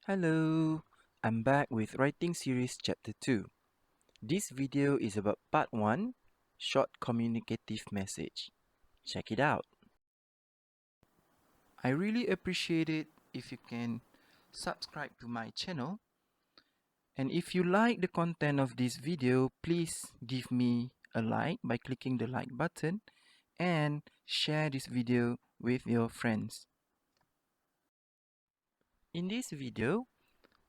Hello, I'm back with Writing Series Chapter 2. This video is about Part 1, Short Communicative Message. Check it out. I really appreciate it if you can subscribe to my channel. And if you like the content of this video, please give me a like by clicking the like button and share this video with your friends. In this video,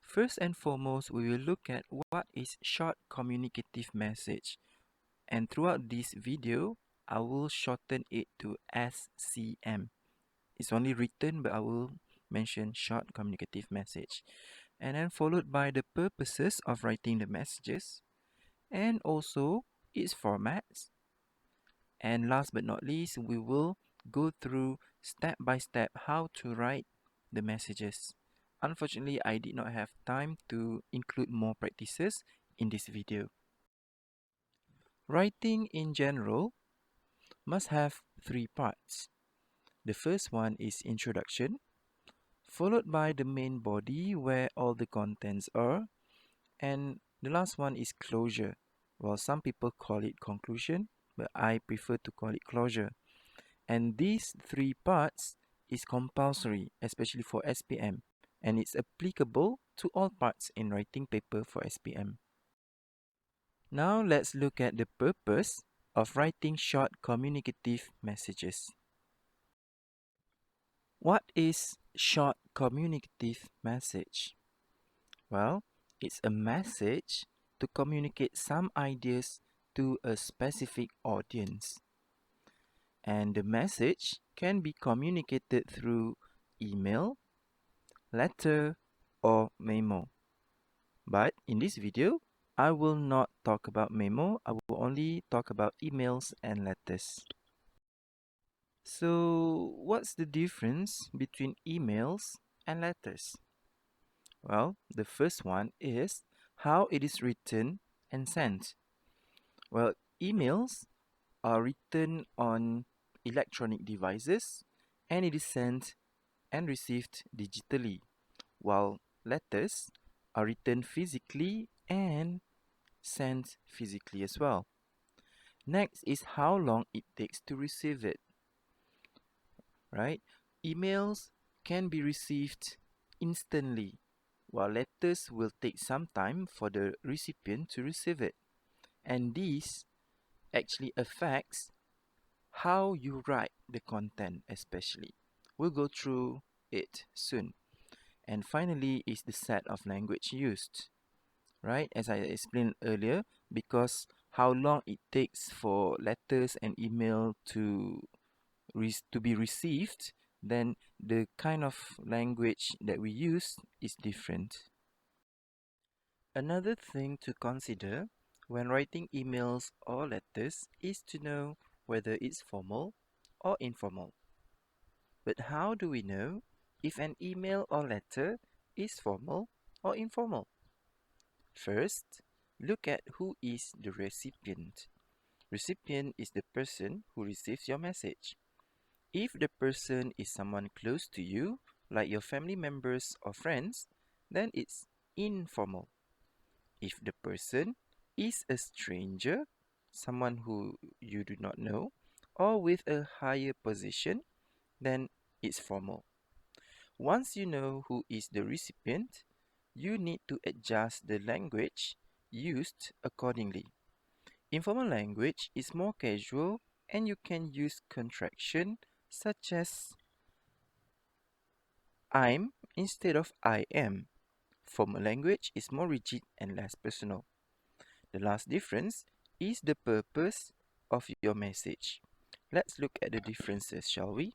first and foremost, we will look at what is short communicative message. And throughout this video, I will shorten it to SCM. It's only written, but I will mention short communicative message. And then followed by the purposes of writing the messages and also its formats. And last but not least, we will go through step by step how to write the messages. Unfortunately, I did not have time to include more practices in this video. Writing in general must have three parts. The first one is introduction, followed by the main body where all the contents are, and the last one is closure. Well, some people call it conclusion, but I prefer to call it closure. And these three parts is compulsory, especially for SPM, and it's applicable to all parts in writing paper for SPM. Now let's look at the purpose of writing short communicative messages. What is short communicative message? Well, it's a message to communicate some ideas to a specific audience. And the message can be communicated through email, letter, or memo. But in this video, I will not talk about memo. I will only talk about emails and letters. So, what's the difference between emails and letters? Well, the first one is how it is written and sent. Well, emails are written on electronic devices and it is sent and received digitally, while letters are written physically and sent physically as well. Next is how long it takes to receive it, right? Emails can be received instantly, while letters will take some time for the recipient to receive it. And this actually affects how you write the content especially. We'll go through it soon. And finally is the set of language used, right? As I explained earlier, because how long it takes for letters and email to be received, then the kind of language that we use is different. Another thing to consider when writing emails or letters is to know whether it's formal or informal. But how do we know if an email or letter is formal or informal? First, look at who is the recipient. Recipient is the person who receives your message. If the person is someone close to you, like your family members or friends, then it's informal. If the person is a stranger, someone who you do not know, or with a higher position, then it's formal. Once you know who is the recipient, you need to adjust the language used accordingly. Informal language is more casual and you can use contraction such as I'm instead of I am. Formal language is more rigid and less personal. The last difference is the purpose of your message. Let's look at the differences, shall we?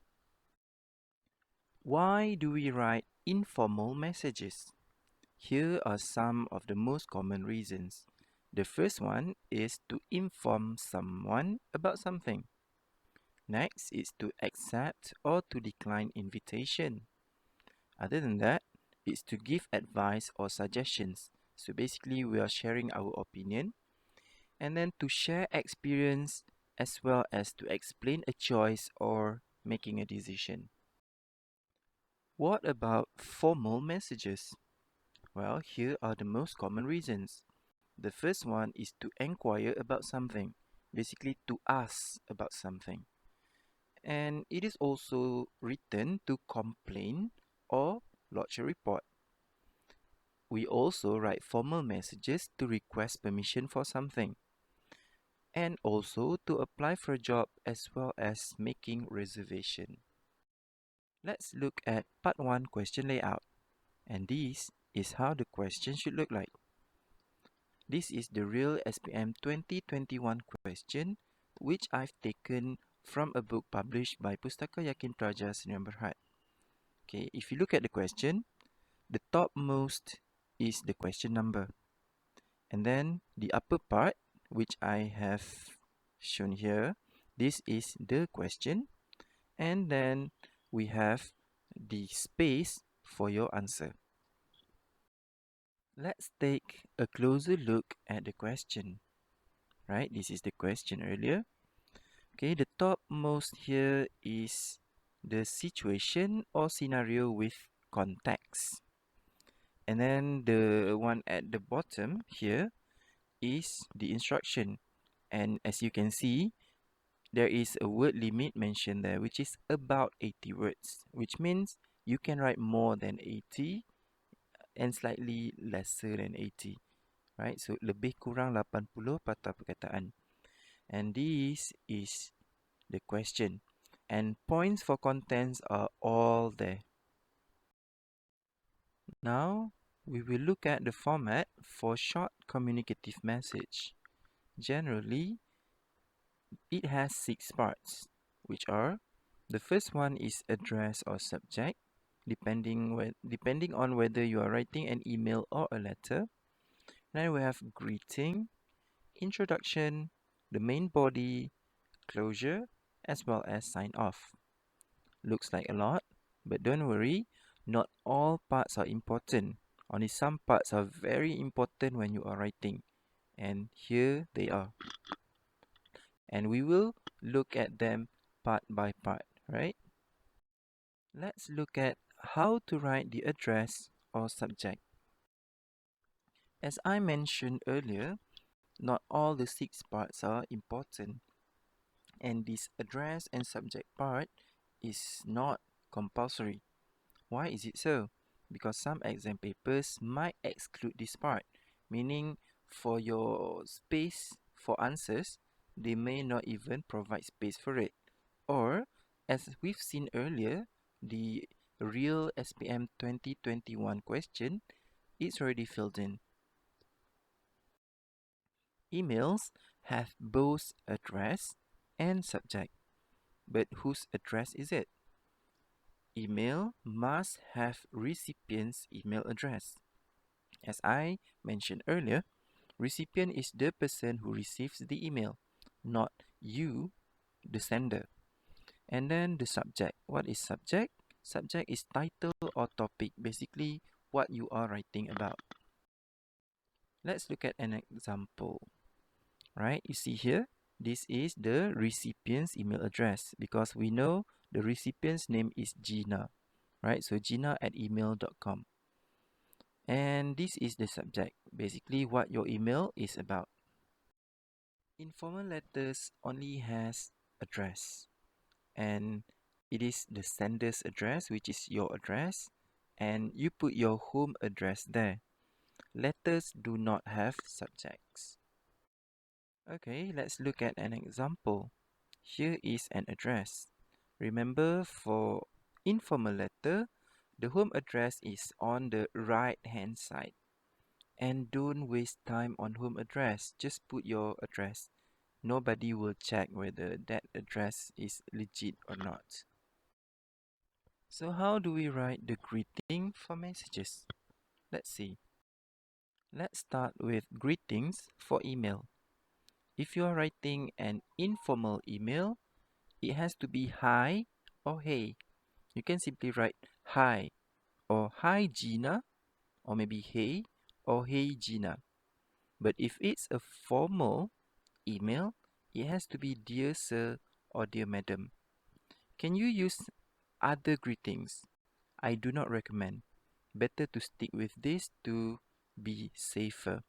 Why do we write informal messages? Here are some of the most common reasons. The first one is to inform someone about something. Next is to accept or to decline invitation. Other than that, it's to give advice or suggestions. So basically, we are sharing our opinion. And then to share experience as well as to explain a choice or making a decision. What about formal messages? Well, here are the most common reasons. The first one is to inquire about something, basically to ask about something. And it is also written to complain or lodge a report. We also write formal messages to request permission for something, and also to apply for a job as well as making reservation. Let's look at part 1 question layout. And this is how the question should look like. This is the real SPM 2021 question which I've taken from a book published by Pustaka Yakin Praja Sdn Bhd. Okay, if you look at the question, the topmost is the question number. And then the upper part, which I have shown here, this is the question. And then we have the space for your answer. Let's take a closer look at the question. Right, this is the question earlier. Okay, the topmost here is the situation or scenario with context. And then the one at the bottom here is the instruction. And as you can see, there is a word limit mentioned there, which is about 80 words, which means you can write more than 80 and slightly lesser than 80, right? So lebih kurang 80 patah perkataan. And this is the question. And points for contents are all there. Now, we will look at the format for short communicative message. Generally, it has 6 parts, which are: the first one is address or subject, depending on whether you are writing an email or a letter. Then we have greeting, introduction, the main body, closure, as well as sign off. Looks like a lot, but don't worry, not all parts are important. Only some parts are very important when you are writing. And here they are. And we will look at them part by part, right? Let's look at how to write the address or subject. As I mentioned earlier, not all the 6 parts are important. And this address and subject part is not compulsory. Why is it so? Because some exam papers might exclude this part, meaning for your space for answers, they may not even provide space for it. Or, as we've seen earlier, the real SPM 2021 question is already filled in. Emails have both address and subject. But whose address is it? Email must have recipient's email address. As I mentioned earlier, recipient is the person who receives the email, not you, the sender. And then the subject. What is subject? Subject is title or topic, basically what you are writing about. Let's look at an example. Right, you see here, this is the recipient's email address because we know the recipient's name is Gina, right? So gina@email.com. And this is the subject, basically what your email is about. Informal letters only has address, and it is the sender's address, which is your address, and you put your home address there. Letters do not have subjects. Okay, let's look at an example. Here is an address. Remember, for informal letter, the home address is on the right hand side. And don't waste time on home address. Just put your address. Nobody will check whether that address is legit or not. So how do we write the greeting for messages? Let's see. Let's start with greetings for email. If you are writing an informal email, it has to be hi or hey. You can simply write hi or hi Gina, or maybe hey or hey Gina. But if it's a formal email, it has to be dear sir or dear madam. Can you use other greetings? I do not recommend. better to stick with this to be safer.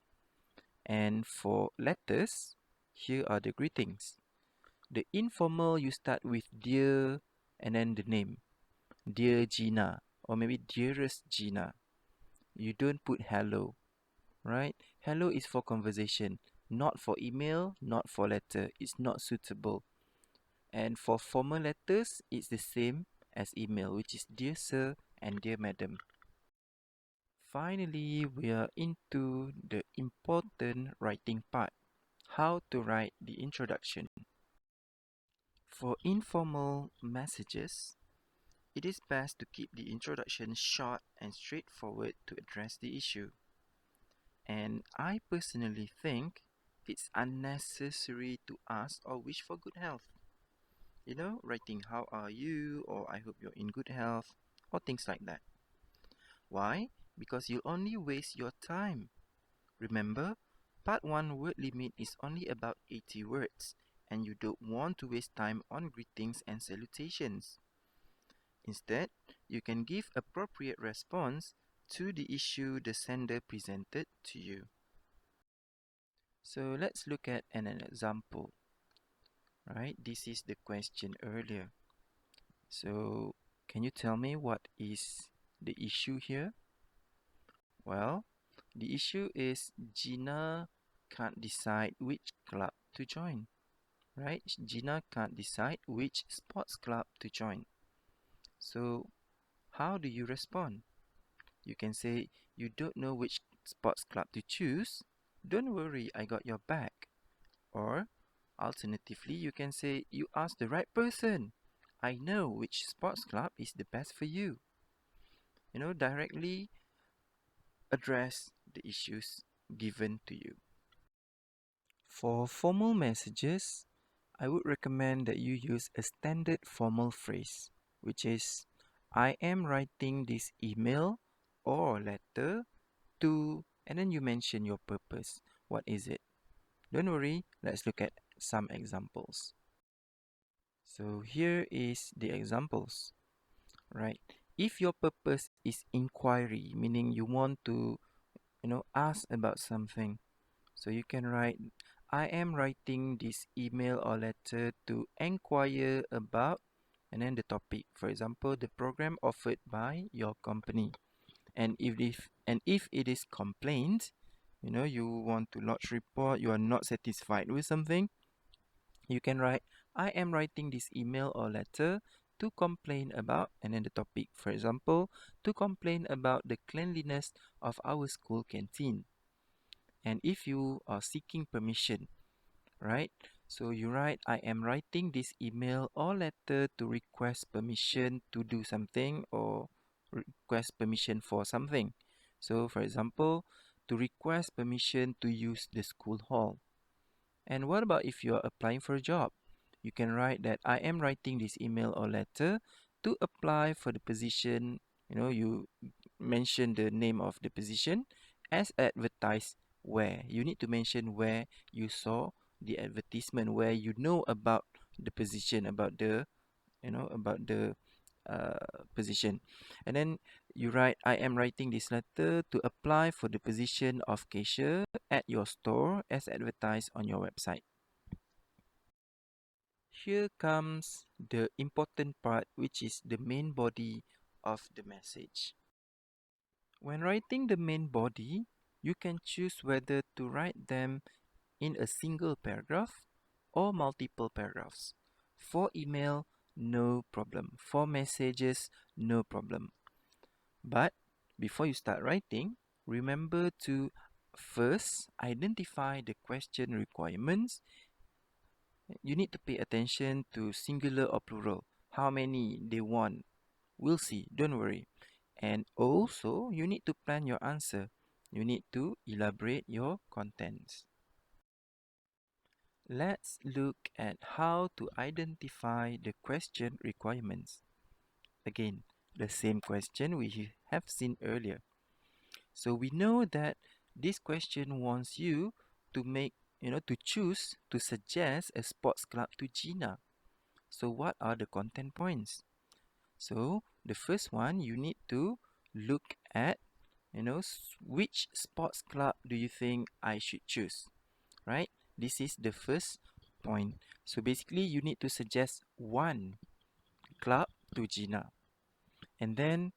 And for letters, here are the greetings. The informal, you start with dear and then the name. Dear Gina, or maybe dearest Gina. You don't put hello, right? Hello is for conversation, not for email, not for letter. It's not suitable. And for formal letters, it's the same as email, which is dear sir and dear madam. Finally, we are into the important writing part. How to write the introduction. For informal messages, it is best to keep the introduction short and straightforward to address the issue. And I personally think it's unnecessary to ask or wish for good health. You know, writing how are you or I hope you're in good health or things like that. Why? Because you'll only waste your time. Remember, part 1 word limit is only about 80 words and you don't want to waste time on greetings and salutations. Instead, you can give appropriate response to the issue the sender presented to you. So let's look at an example, right? This is the question earlier. So can you tell me what is the issue here? Well, the issue is Gina can't decide which club to join, right? Gina can't decide which sports club to join. So how do you respond? You can say you don't know which sports club to choose. Don't worry, I got your back. Or alternatively, you can say you asked the right person. I know which sports club is the best for you. You know, directly address the issues given to you. For formal messages, I would recommend that you use a standard formal phrase, which is I am writing this email or letter to, and then you mention your purpose. What is it? Don't worry, let's look at some examples. So here is the examples, right? If your purpose is inquiry, meaning you want to, ask about something, so you can write, I am writing this email or letter to inquire about, and then the topic. For example, the program offered by your company. And if it is complaint, you want to lodge report, you are not satisfied with something, you can write, I am writing this email or letter to complain about, and then the topic. For example, to complain about the cleanliness of our school canteen. And if you are seeking permission, right? So you write, I am writing this email or letter to request permission to do something or request permission for something. So for example, to request permission to use the school hall. And what about if you are applying for a job? You can write that I am writing this email or letter to apply for the position. You mention the name of the position as advertised where. You need to mention where you saw the advertisement, where you know about the position, about the position. And then you write, I am writing this letter to apply for the position of cashier at your store as advertised on your website. Here comes the important part, which is the main body of the message. When writing the main body, you can choose whether to write them in a single paragraph or multiple paragraphs. For email, no problem. For messages, no problem. But before you start writing, remember to first identify the question requirements. You need to pay attention to singular or plural. How many they want. We'll see, don't worry. And also, you need to plan your answer. You need to elaborate your contents. Let's look at how to identify the question requirements. Again, the same question we have seen earlier. So we know that this question wants you to to choose, to suggest a sports club to Gina. So what are the content points? So the first one, you need to look at, which sports club do you think I should choose, right? This is the first point. So basically, you need to suggest one club to Gina. And then,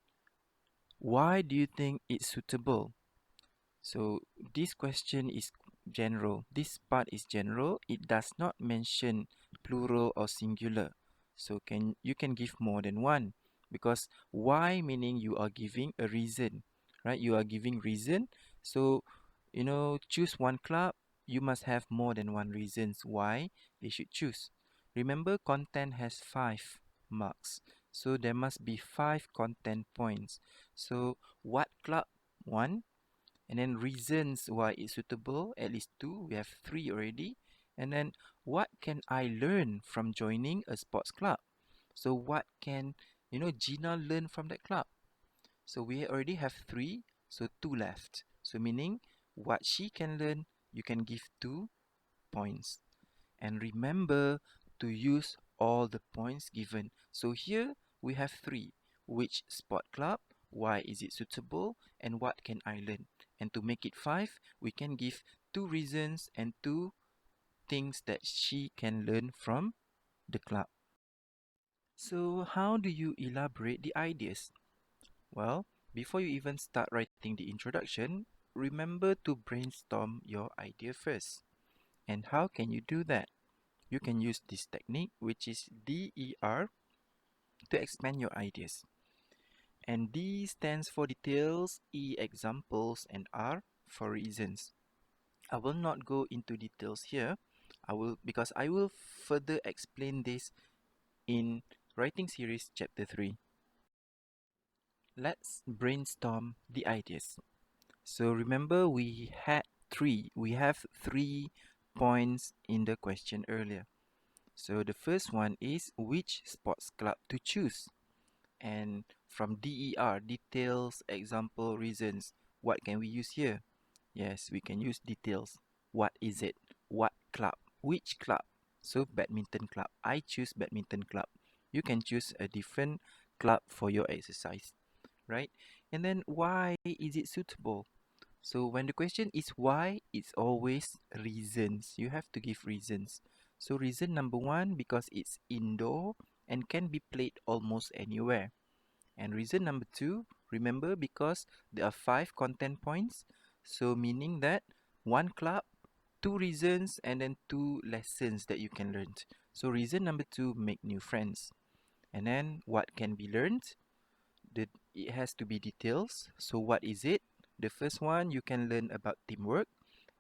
why do you think it's suitable? So this question is general. This part is general. It does not mention plural or singular. So you can give more than one, because why meaning you are giving a reason, right? You are giving reason. So, choose one club. You must have more than one reasons why they should choose. Remember, content has 5 marks. So there must be 5 content points. So what club? One. And then reasons why it's suitable, at least 2. We have 3 already. And then what can I learn from joining a sports club? So what can, Gina learn from that club? So we already have 3, so 2 left. So meaning what she can learn, you can give 2 points. And remember to use all the points given. So here we have 3. Which sport club? Why is it suitable? And what can I learn? And to make it 5, we can give 2 reasons and 2 things that she can learn from the club. So how do you elaborate the ideas? Well, before you even start writing the introduction, remember to brainstorm your idea first. And how can you do that? You can use this technique, which is DER, to expand your ideas. And D stands for details, E examples, and R for reasons. I will not go into details here. Because I will further explain this in Writing Series Chapter 3. Let's brainstorm the ideas. So remember we have 3 points in the question earlier. So the first one is which sports club to choose. And from DER, details, example, reasons, what can we use here? Yes, we can use details. What is it? What club? Which club? So badminton club. I choose badminton club. You can choose a different club for your exercise, right? And then why is it suitable? So when the question is why, it's always reasons. You have to give reasons. So reason number 1, because it's indoor and can be played almost anywhere. And reason number 2, remember, because there are 5 content points. So meaning that 1 club, 2 reasons, and then 2 lessons that you can learn. So reason number 2, make new friends. And then what can be learned? It has to be details. So what is it? The first one, you can learn about teamwork.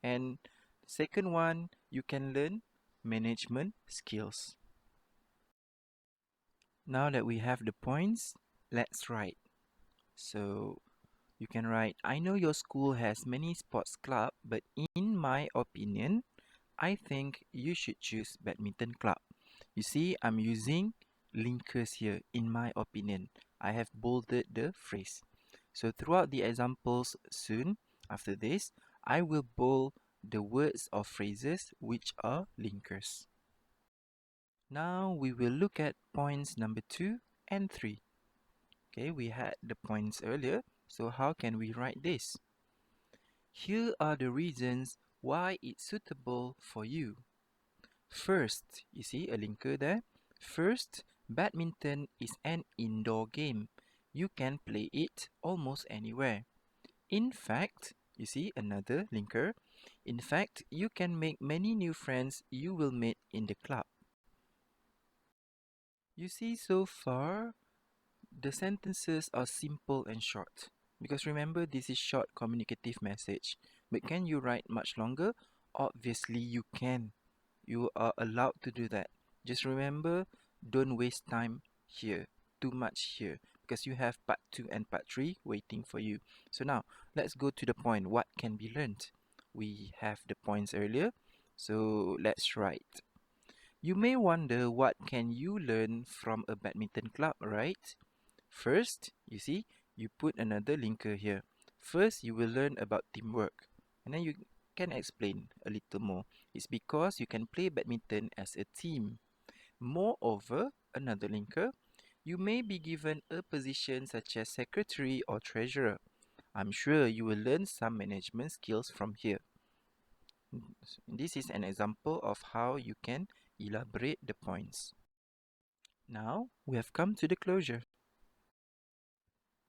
And the second one, you can learn management skills. Now that we have the points, let's write. So you can write, I know your school has many sports club, but in my opinion, I think you should choose badminton club. You see, I'm using linkers here, in my opinion. I have bolded the phrase. So throughout the examples soon, after this, I will bold the words or phrases which are linkers. Now we will look at points number 2 and 3. Okay, we had the points earlier, so how can we write this? Here are the reasons why it's suitable for you. First, you see a linker there? First, badminton is an indoor game. You can play it almost anywhere. In fact, you see another linker. In fact, you can make many new friends you will meet in the club. You see, so far, the sentences are simple and short. Because remember, this is short communicative message. But can you write much longer? Obviously, you can. You are allowed to do that. Just remember, don't waste time here, too much here, because you have part 2 and part 3 waiting for you. So now, let's go to the point. What can be learned? We have the points earlier, so let's write. You may wonder, what can you learn from a badminton club, right? First, you see, you put another linker here. First, you will learn about teamwork, and then you can explain a little more. It's because you can play badminton as a team. Moreover, another linker, You may be given a position such as secretary or treasurer. I'm sure you will learn some management skills from here. This is an example of how you can elaborate the points. Now we have come to the closure.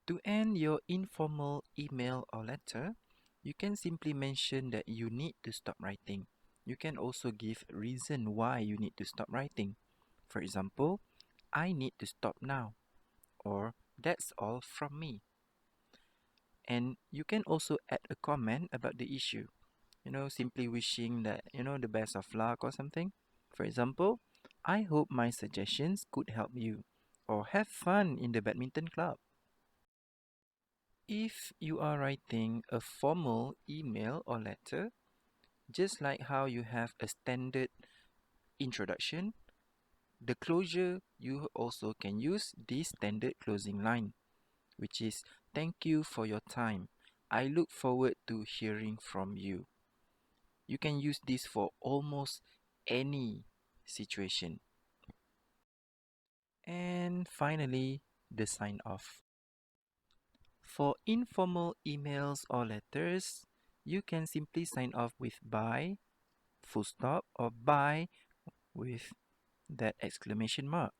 To end your informal email or letter, you can simply mention that you need to stop writing. You can also give a reason why you need to stop writing. For example, I need to stop now, or that's all from me. And you can also add a comment about the issue, simply wishing that, the best of luck or something. For example, I hope my suggestions could help you, or have fun in the badminton club. If you are writing a formal email or letter, just like how you have a standard introduction, the closure you also can use this standard closing line, which is thank you for your time. I look forward to hearing from you. You can use this for almost any situation. And finally, the sign off. For informal emails or letters, you can simply sign off with bye, full stop, or bye with that exclamation mark.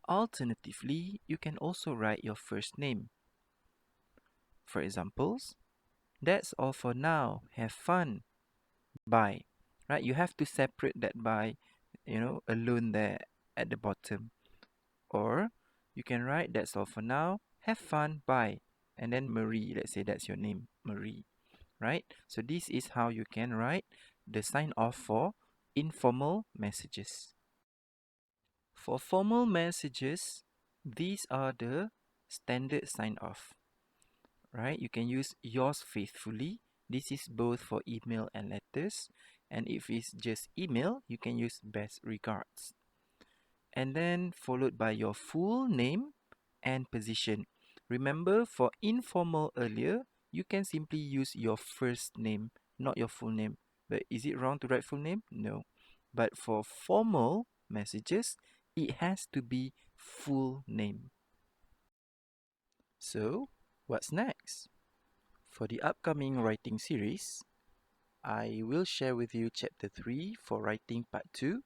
Alternatively, you can also write your first name. For examples, that's all for now. Have fun. Bye. Right? You have to separate that bye, alone there at the bottom. Or you can write that's all for now. Have fun. Bye. And then Marie, let's say that's your name, Marie. Right? So this is how you can write the sign off for informal messages. For formal messages, these are the standard sign off. Right? You can use yours faithfully. This is both for email and letters. And if it's just email, you can use best regards. And then followed by your full name and position. Remember, for informal earlier, you can simply use your first name, not your full name. But is it wrong to write full name? No. But for formal messages, it has to be full name. So, what's next? For the upcoming writing series, I will share with you chapter 3 for writing part 2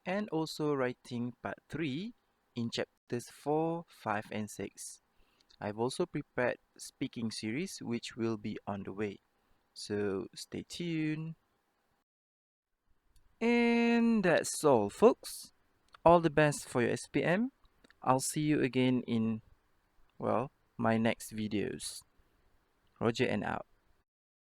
and also writing part 3 in chapters 4, 5 and 6. I've also prepared speaking series which will be on the way. So stay tuned. And that's all folks. All the best for your SPM. I'll see you again in, my next videos. Roger and out.